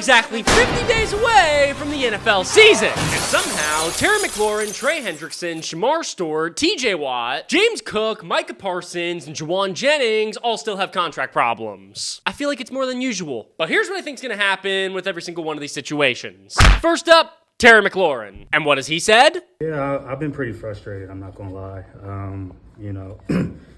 exactly 50 days away from the NFL season. And somehow, Terry McLaurin, Trey Hendrickson, Shamarr Stewart, TJ Watt, James Cook, Micah Parsons, and Jawan Jennings all still have contract problems. I feel like it's more than usual. But here's what I think's gonna happen with every single one of these situations. First up, Terry McLaurin. And what has he said? Yeah, I've been pretty frustrated, I'm not gonna lie.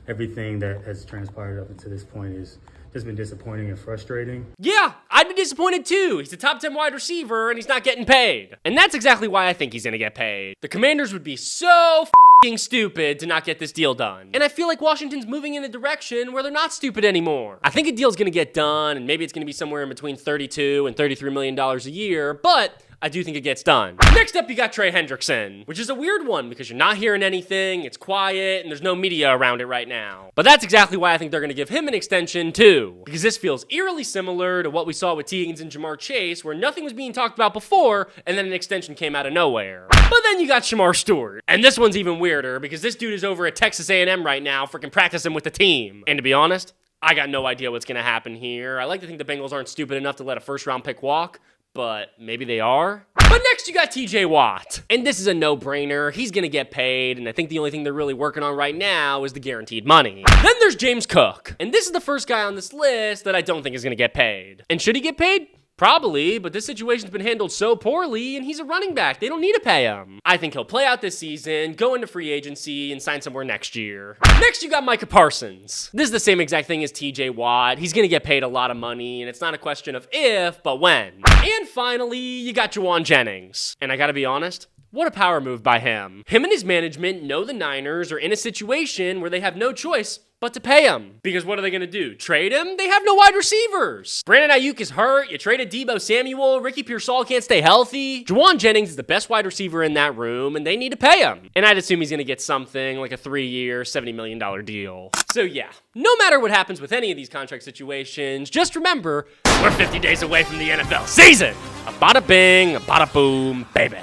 Everything that has transpired up until this point is just been disappointing and frustrating. Yeah, I'd be disappointed too. He's a top 10 wide receiver and he's not getting paid. And that's exactly why I think he's gonna get paid. The Commanders would be so f***ing stupid to not get this deal done. And I feel like Washington's moving in a direction where they're not stupid anymore. I think a deal's gonna get done, and maybe it's gonna be somewhere in between $32 and $33 million a year, but I do think it gets done. Next up, you got Trey Hendrickson, which is a weird one because you're not hearing anything, it's quiet, and there's no media around it right now. But that's exactly why I think they're gonna give him an extension too, because this feels eerily similar to what we saw with T. Higgins and Jamar Chase, where nothing was being talked about before, and then an extension came out of nowhere. But then you got Shamarr Stewart, and this one's even weirder because this dude is over at Texas A&M right now freaking practicing with the team. And to be honest, I got no idea what's gonna happen here. I like to think the Bengals aren't stupid enough to let a first-round pick walk, but maybe they are. But next you got TJ Watt. And this is a no-brainer. He's gonna get paid, and I think the only thing they're really working on right now is the guaranteed money. Then there's James Cook. And this is the first guy on this list that I don't think is gonna get paid. And should he get paid? Probably, but this situation's been handled so poorly, and he's a running back. They don't need to pay him. I think he'll play out this season, go into free agency, and sign somewhere next year. Next, you got Micah Parsons. This is the same exact thing as TJ Watt. He's gonna get paid a lot of money, and it's not a question of if, but when. And finally, you got Jawan Jennings. And I gotta be honest, what a power move by him. Him and his management know the Niners are in a situation where they have no choice but to pay him. Because what are they gonna do? Trade him? They have no wide receivers. Brandon Ayuk is hurt. You traded Deebo Samuel. Ricky Pearsall can't stay healthy. Jawan Jennings is the best wide receiver in that room, and they need to pay him. And I'd assume he's gonna get something like a 3-year, $70 million deal. So yeah, no matter what happens with any of these contract situations, just remember, we're 50 days away from the NFL season. A bada bing, a bada boom, baby.